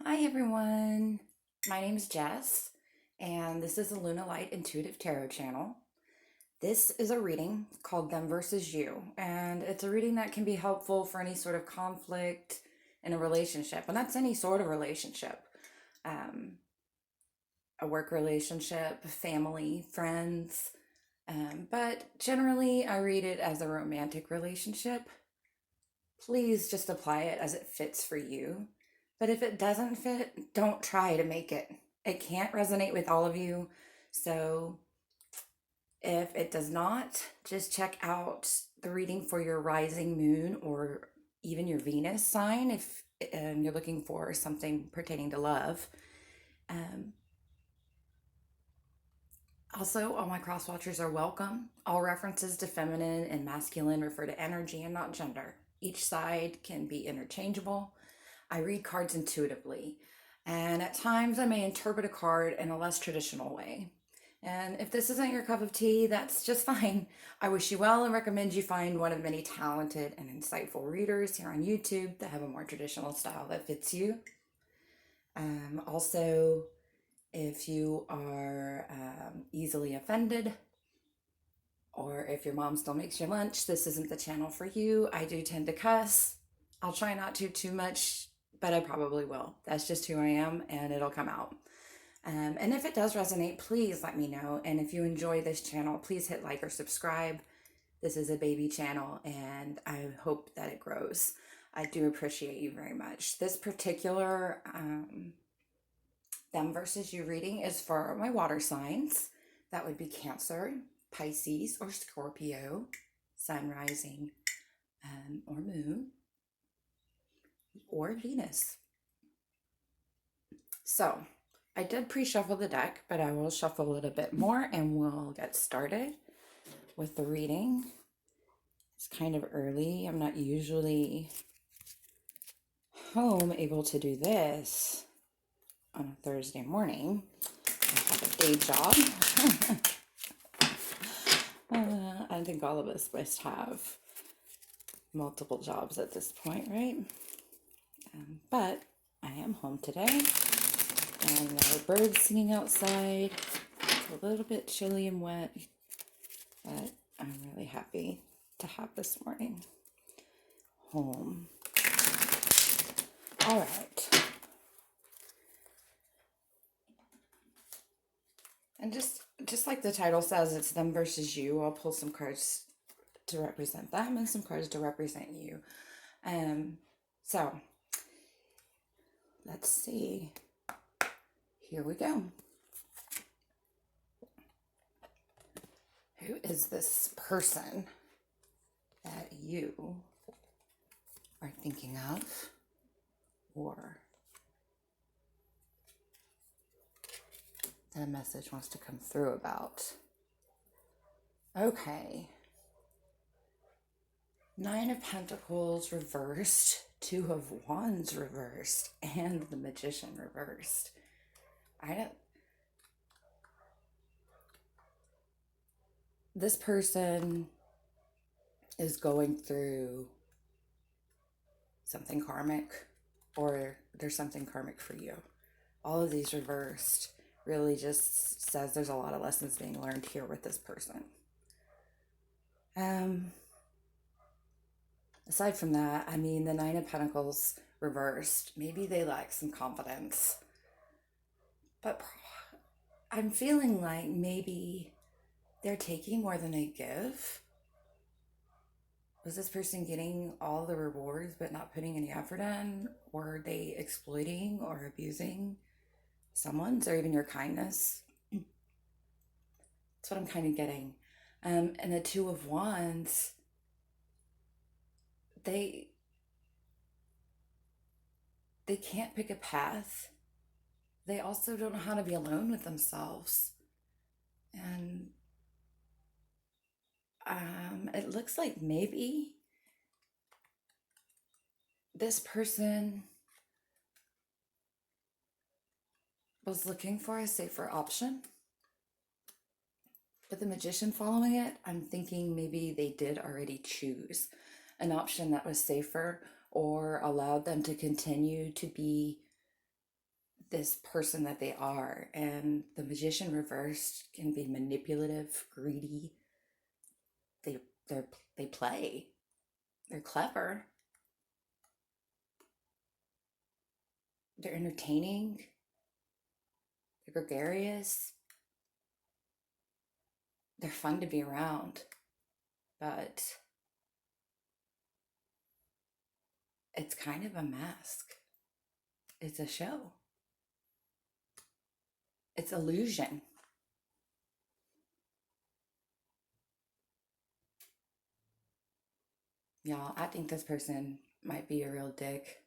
Hi everyone, my name is Jess, and this is the Luna Light Intuitive Tarot channel. This is a reading called Them versus You, and it's a reading that can be helpful for any sort of conflict in a relationship, and that's any sort of relationship. Um, a work relationship, family, friends, but generally I read it as a romantic relationship. Please just apply it as it fits for you. But if it doesn't fit, don't try to make it. It can't resonate with all of you. So if it does not, just check out the reading for your rising moon or even your Venus sign if you're looking for something pertaining to love. Um, Also, all my cross watchers are welcome. All references to feminine and masculine refer to energy and not gender. Each side can be interchangeable. I read cards intuitively, and at times I may interpret a card in a less traditional way. And if this isn't your cup of tea, that's just fine. I wish you well and recommend you find one of many talented and insightful readers here on YouTube that have a more traditional style that fits you. Also, if you are easily offended, or if your mom still makes your lunch, this isn't the channel for you. I do tend to cuss. I'll try not to too much, but I probably will. That's just who I am, and it'll come out. And if it does resonate, please let me know. And if you enjoy this channel, please hit like or subscribe. This is a baby channel, and I hope that it grows. I do appreciate you very much. This particular Them versus You reading is for my water signs. That would be Cancer, Pisces, or Scorpio, Sun, Rising, or Moon, or Venus. So I did pre-shuffle the deck, but I will shuffle it a bit more and we'll get started with the reading. It's kind of early. I'm not usually home able to do this on a Thursday morning. I have a day job. I think all of us must have multiple jobs at this point, right? But I am home today, and there are birds singing outside. It's a little bit chilly and wet, but I'm really happy to have this morning home. All right. And just like the title says, it's them versus you. I'll pull some cards to represent them and some cards to represent you. So let's see. Here we go. Who is this person that you are thinking of, or that a message wants to come through about? Okay. Nine of Pentacles reversed, Two of Wands reversed, and the Magician reversed. This person is going through something karmic, or there's something karmic for you. All of these reversed really just says there's a lot of lessons being learned here with this person. Aside from that, I mean, the Nine of Pentacles reversed, maybe they lack some confidence, but I'm feeling like maybe they're taking more than they give. Was this person getting all the rewards but not putting any effort in? Or are they exploiting or abusing someone's, or even your kindness? That's what I'm kind of getting. And the Two of Wands, they can't pick a path. They also don't know how to be alone with themselves. And it looks like maybe this person was looking for a safer option. With the Magician following it, I'm thinking maybe they did already choose an option that was safer, or allowed them to continue to be this person that they are. And the magician reversed can be manipulative, greedy. They they they play. They're clever. They're entertaining. They're gregarious. They're fun to be around. But it's kind of a mask. It's a show. It's illusion. Y'all, I think this person might be a real dick.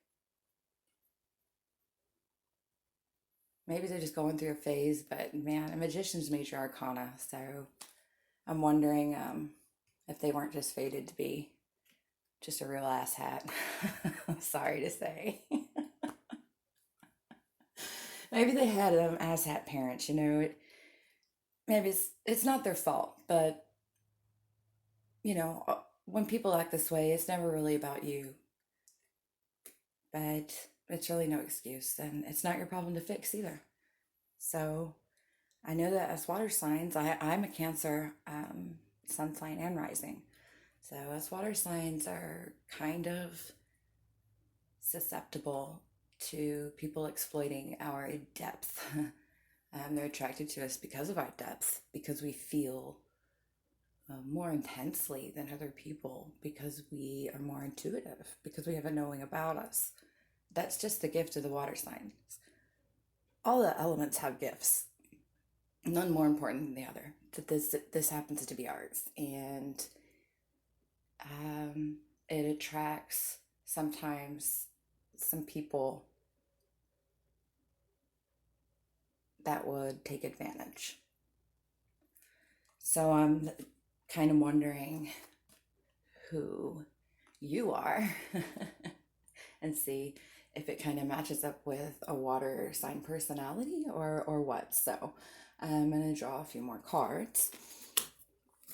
Maybe they're just going through a phase, but man, a magician's major arcana. So I'm wondering if they weren't just fated to be just a real asshat. Sorry to say. Maybe they had asshat parents. Maybe it's not their fault, but when people act this way, it's never really about you. But it's really no excuse, and it's not your problem to fix either. So I know that as water signs, I'm a Cancer sun sign and rising. So us water signs are kind of susceptible to people exploiting our depth. They're attracted to us because of our depth, because we feel more intensely than other people, because we are more intuitive, because we have a knowing about us. That's just the gift of the water signs. All the elements have gifts, none more important than the other. That this happens to be ours, and it attracts sometimes some people that would take advantage. So I'm kind of wondering who you are and see if it kind of matches up with a water sign personality or what. So I'm going to draw a few more cards.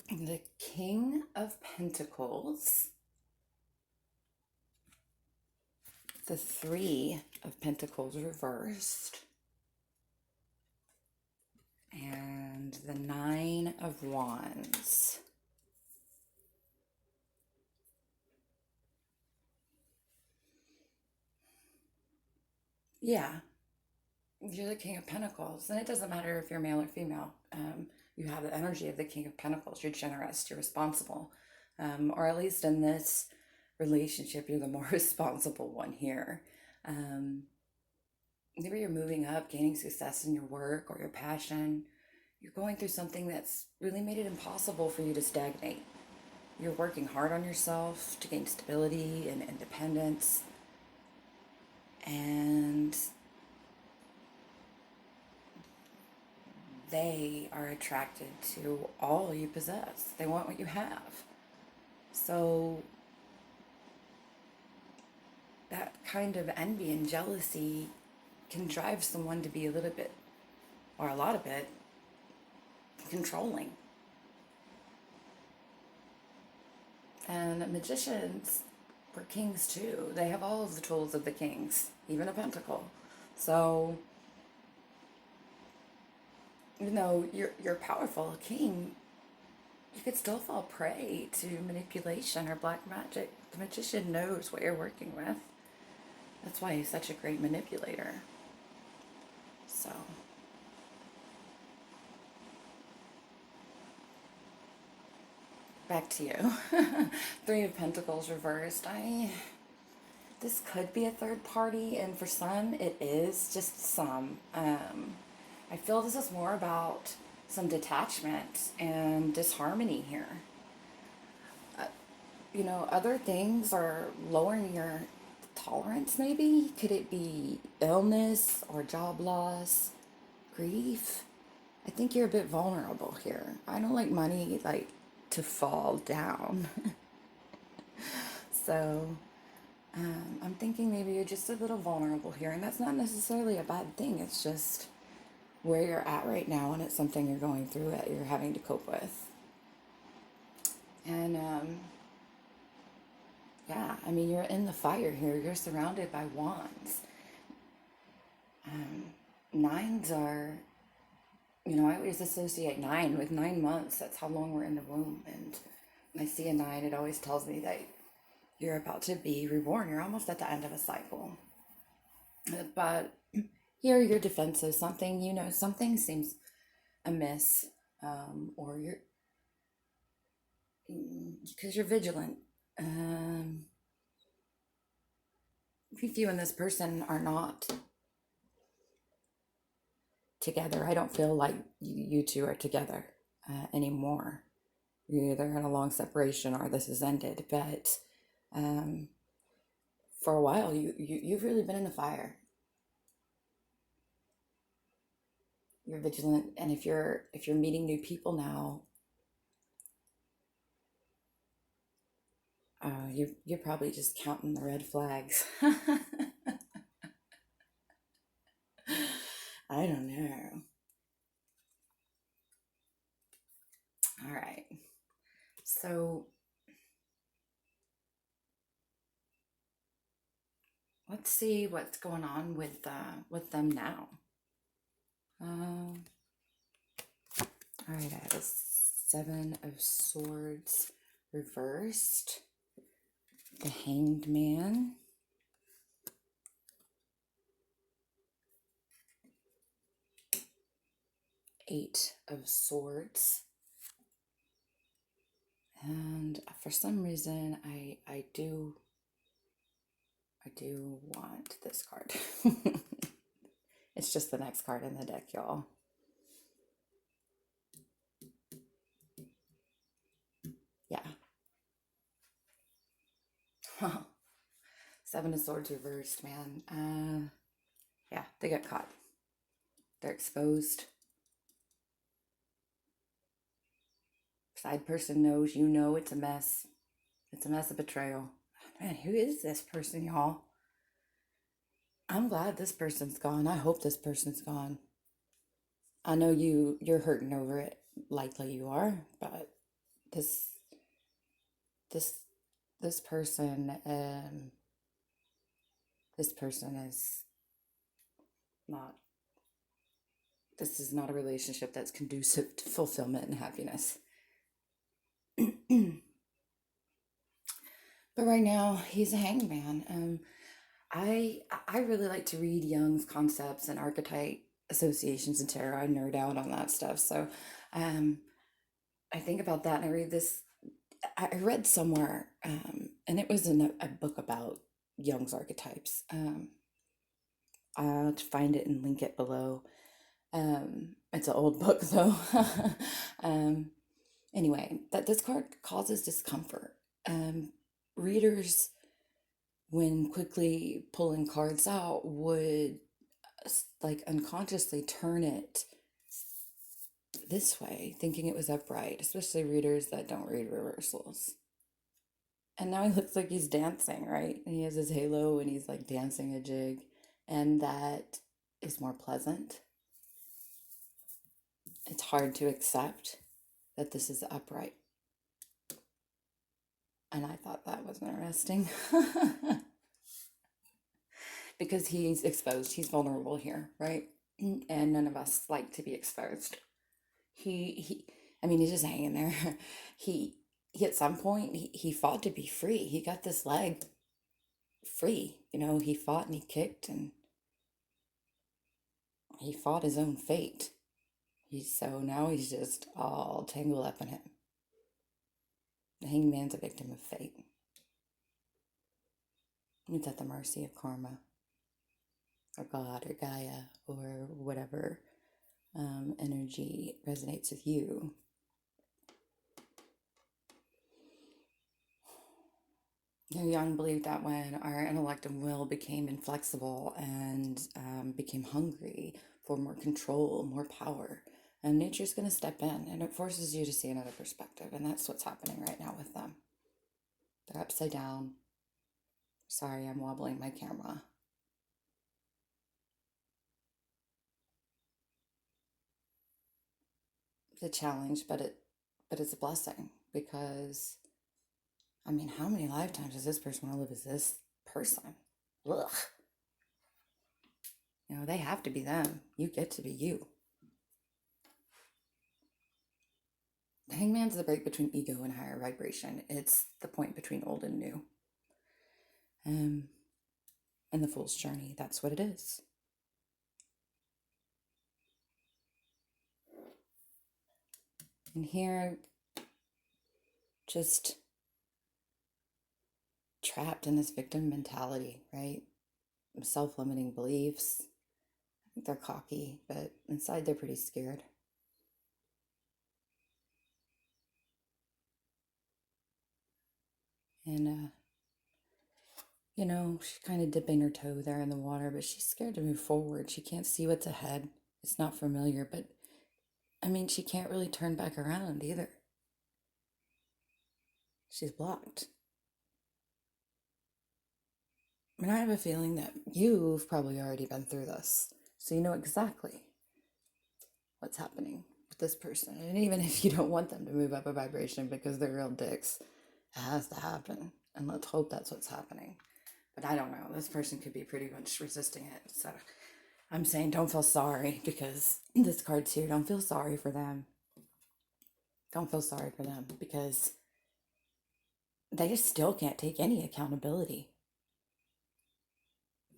The King of Pentacles, the Three of Pentacles reversed, and the Nine of Wands. Yeah, you're the King of Pentacles, and it doesn't matter if you're male or female. You have the energy of the King of Pentacles. You're generous, you're responsible, or at least in this relationship, you're the more responsible one here. Maybe you're moving up, gaining success in your work or your passion. You're going through something that's really made it impossible for you to stagnate. You're working hard on yourself to gain stability and independence. And they are attracted to all you possess. They want what you have. So that kind of envy and jealousy can drive someone to be a little bit, or a lot of it, controlling. And magicians were kings too. They have all of the tools of the kings, even a pentacle. So even though you're powerful, a king, you could still fall prey to manipulation or black magic. The magician knows what you're working with. That's why he's such a great manipulator. So back to you. Three of Pentacles reversed. This could be a third party, and for some it is just some. I feel this is more about some detachment and disharmony here. Other things are lowering your tolerance, maybe. Could it be illness or job loss, grief? I think you're a bit vulnerable here. I don't like money to fall down. So I'm thinking maybe you're just a little vulnerable here, and that's not necessarily a bad thing. It's just where you're at right now, and it's something you're going through that you're having to cope with. And yeah, I mean, you're in the fire here. You're surrounded by wands. Um, Nines are, I always associate nine with 9 months. That's how long we're in the womb. And when I see a nine, it always tells me that you're about to be reborn. You're almost at the end of a cycle. But here you're defensive. Something seems amiss, or because you're vigilant. Um, if you and this person are not together, I don't feel like you two are together anymore. You're either in a long separation or this has ended. But um, for a while, you've really been in the fire. You're vigilant, and if you're meeting new people now, you're probably just counting the red flags. I don't know. All right. So let's see what's going on with them now. Um, all right, I have a Seven of Swords reversed, the Hanged Man, Eight of Swords, and for some reason I do want this card. It's just the next card in the deck, y'all. Yeah. Seven of Swords reversed, man. Yeah, they got caught. They're exposed. Side person knows, it's a mess. It's a mess of betrayal. Man, who is this person, y'all? I'm glad this person's gone. I hope this person's gone. I know you're hurting over it. Likely you are, but this this this person this person is not this is not a relationship that's conducive to fulfillment and happiness. But right now he's a hangman. I really like to read Jung's concepts and archetype associations and tarot. I nerd out on that stuff. So um, I think about that and I read this. I read somewhere, and it was in a book about Jung's archetypes. I'll find it and link it below. It's an old book though. um, anyway, that this card causes discomfort. Readers, when quickly pulling cards out, would like unconsciously turn it this way, thinking it was upright, especially readers that don't read reversals. And now he looks like he's dancing, right? And he has his halo and he's like dancing a jig. And that is more pleasant. It's hard to accept that this is upright. And I thought that was interesting. Because he's exposed, he's vulnerable here, right? And none of us like to be exposed. He's just hanging there. he he at some point he fought to be free. He got this leg free. He fought and he kicked and he fought his own fate. So now he's just all tangled up in it. The hangman's a victim of fate. He's at the mercy of karma or God or Gaia or whatever energy resonates with you. Jung believed that when our intellect and will became inflexible and became hungry for more control, more power, and nature's going to step in and it forces you to see another perspective. And that's what's happening right now with them. They're upside down. Sorry, I'm wobbling my camera. It's a challenge, but it's a blessing because, how many lifetimes does this person want to live as this person? Ugh. They have to be them. You get to be you. The hangman's the break between ego and higher vibration. It's the point between old and new. Um, and the fool's journey, that's what it is. And here, just trapped in this victim mentality, right? Self-limiting beliefs. I think they're cocky, but inside they're pretty scared. And, she's kind of dipping her toe there in the water, but she's scared to move forward. She can't see what's ahead. It's not familiar, but she can't really turn back around either. She's blocked. I have a feeling that you've probably already been through this, so you know exactly what's happening with this person. And even if you don't want them to move up a vibration because they're real dicks, it has to happen. And let's hope that's what's happening. But I don't know. This person could be pretty much resisting it. So I'm saying don't feel sorry, because this card's here. Don't feel sorry for them. Don't feel sorry for them, because they just still can't take any accountability.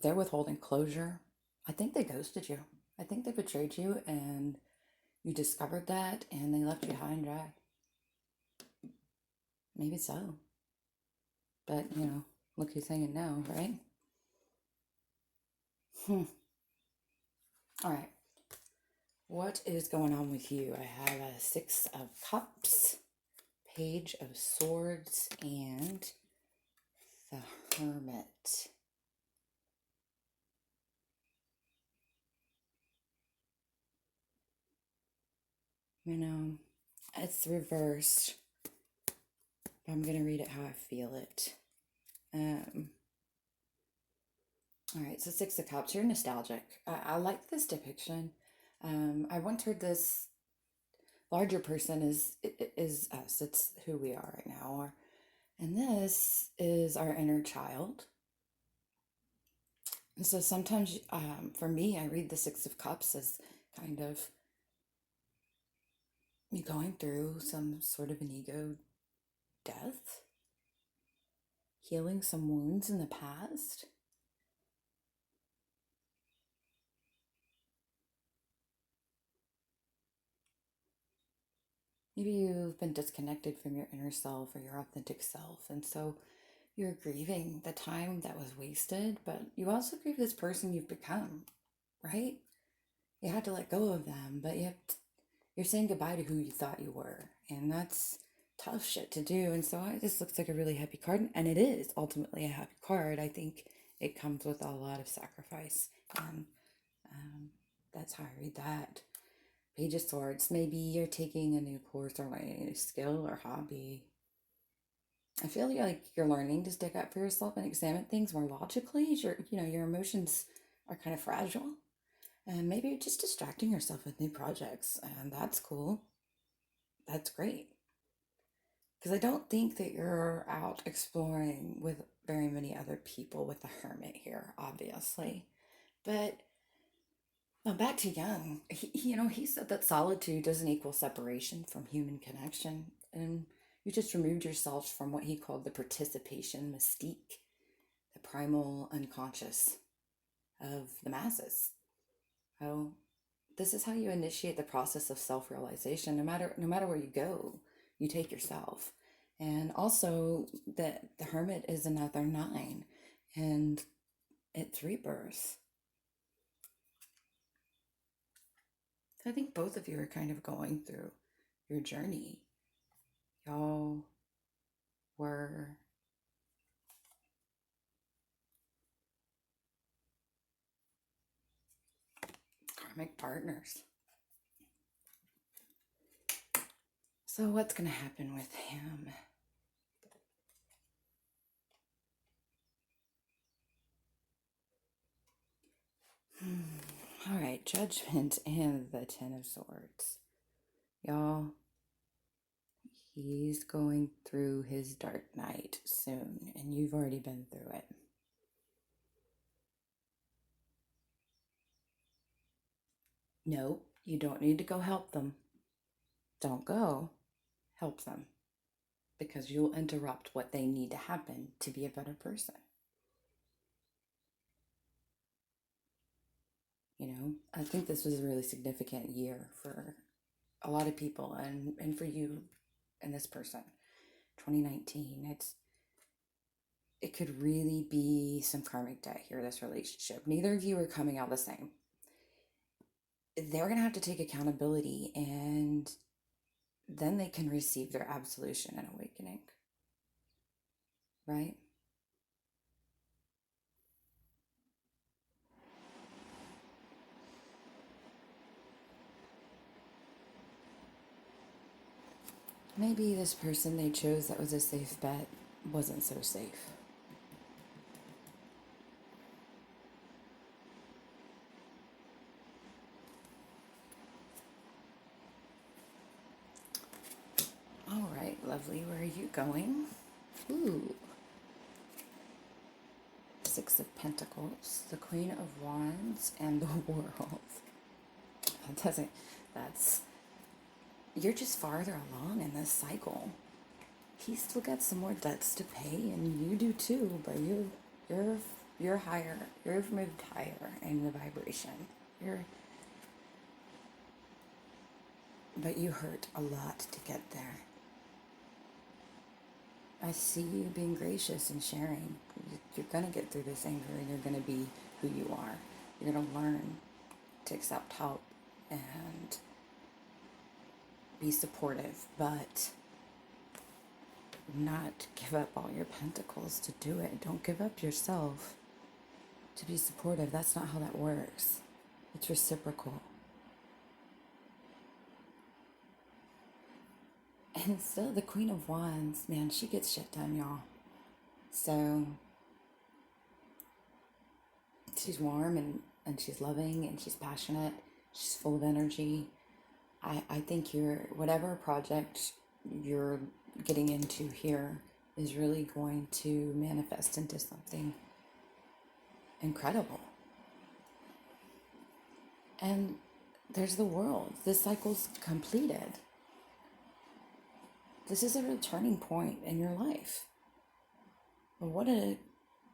They're withholding closure. I think they ghosted you. I think they betrayed you, and you discovered that, and they left you high and dry. Maybe so. But, look who's hanging now, right? All right. What is going on with you? I have a 6 of Cups, Page of Swords, and the Hermit. It's reversed. But I'm going to read it how I feel it. All right, so 6 of Cups, you're nostalgic. I like this depiction. I once heard this larger person is us. It's who we are right now. And this is our inner child. And so sometimes, for me, I read the 6 of Cups as kind of you going through some sort of an ego death, healing some wounds in the past. Maybe you've been disconnected from your inner self or your authentic self, and so you're grieving the time that was wasted, but you also grieve this person you've become, right? You had to let go of them, but you're saying goodbye to who you thought you were, and that's tough shit to do. And so this looks like a really happy card, and it is ultimately a happy card. I think it comes with a lot of sacrifice, and that's how I read that. Page of Swords, maybe you're taking a new course or learning a new skill or hobby. I feel like you're learning to stick up for yourself and examine things more logically. Your emotions are kind of fragile. And maybe you're just distracting yourself with new projects, and that's cool. That's great. Because I don't think that you're out exploring with very many other people with the Hermit here, obviously. But well, back to Jung, he said that solitude doesn't equal separation from human connection. And you just removed yourself from what he called the participation mystique, the primal unconscious of the masses. Oh, this is how you initiate the process of self-realization. No matter where you go, you take yourself. And also that the Hermit is another 9, and it's rebirth. So I think both of you are kind of going through your journey. Y'all were karmic partners. So what's going to happen with him? All right, Judgment and the 10 of Swords. Y'all, he's going through his dark night soon, and you've already been through it. No, you don't need to go help them. Don't go help them because you'll interrupt what they need to happen to be a better person. I think this was a really significant year for a lot of people and for you and this person. 2019, it could really be some karmic debt here, this relationship. Neither of you are coming out the same. They're going to have to take accountability, and then they can receive their absolution and awakening, right? Maybe this person they chose that was a safe bet wasn't so safe. All right, lovely. Where are you going? Ooh. Six of Pentacles, the Queen of Wands, and the World. That doesn't, that's, you're just farther along in this cycle. He's still got some more debts to pay, and you do too, but you're higher. You've moved higher in the vibration. But you hurt a lot to get there. I see you being gracious and sharing. You're going to get through this anger, and you're going to be who you are. You're going to learn to accept help and be supportive, but not give up all your pentacles to do it. Don't give up yourself to be supportive. That's not how that works. It's reciprocal. And still, the Queen of Wands, man, she gets shit done, y'all. So she's warm and she's loving and she's passionate. She's full of energy. I think whatever project you're getting into here is really going to manifest into something incredible. And there's the World. This cycle's completed. This is a real turning point in your life. What a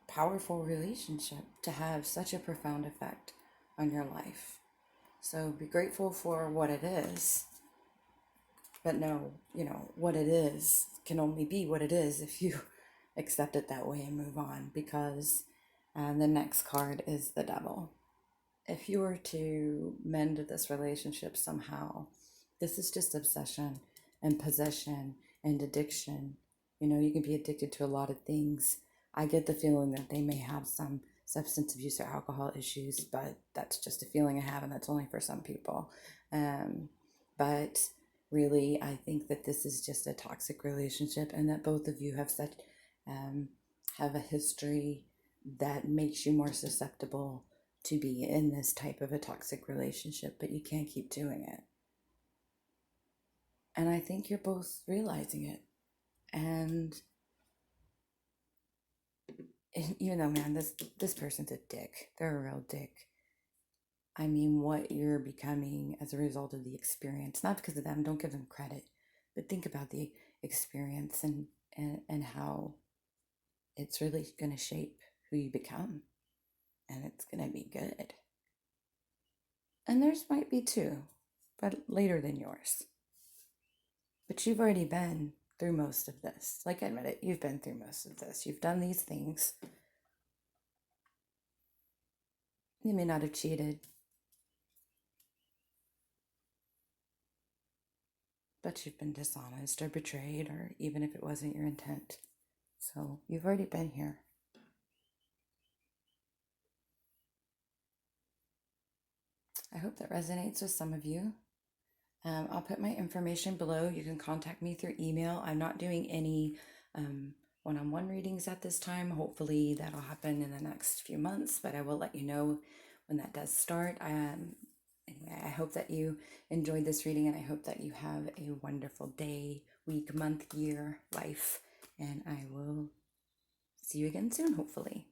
powerful relationship to have such a profound effect on your life. So be grateful for what it is, but know, what it is can only be what it is if you accept it that way and move on, because the next card is the Devil. If you were to mend this relationship somehow, this is just obsession and possession and addiction. You can be addicted to a lot of things. I get the feeling that they may have some substance abuse or alcohol issues, but that's just a feeling I have, and that's only for some people. But really, I think that this is just a toxic relationship, and that both of you have a history that makes you more susceptible to be in this type of a toxic relationship, but you can't keep doing it. And I think you're both realizing it. And even though, man, this person's a dick. They're a real dick. I mean, what you're becoming as a result of the experience, not because of them, don't give them credit, but think about the experience and how it's really going to shape who you become. And it's going to be good. And theirs might be too, but later than yours. But you've already been through most of this. Like, admit it, you've been through most of this. You've done these things. You may not have cheated, but you've been dishonest or betrayed, or even if it wasn't your intent. So you've already been here. I hope that resonates with some of you. I'll put my information below. You can contact me through email. I'm not doing any one-on-one readings at this time. Hopefully that'll happen in the next few months, but I will let you know when that does start. Anyway, I hope that you enjoyed this reading, and I hope that you have a wonderful day, week, month, year, life, and I will see you again soon, hopefully.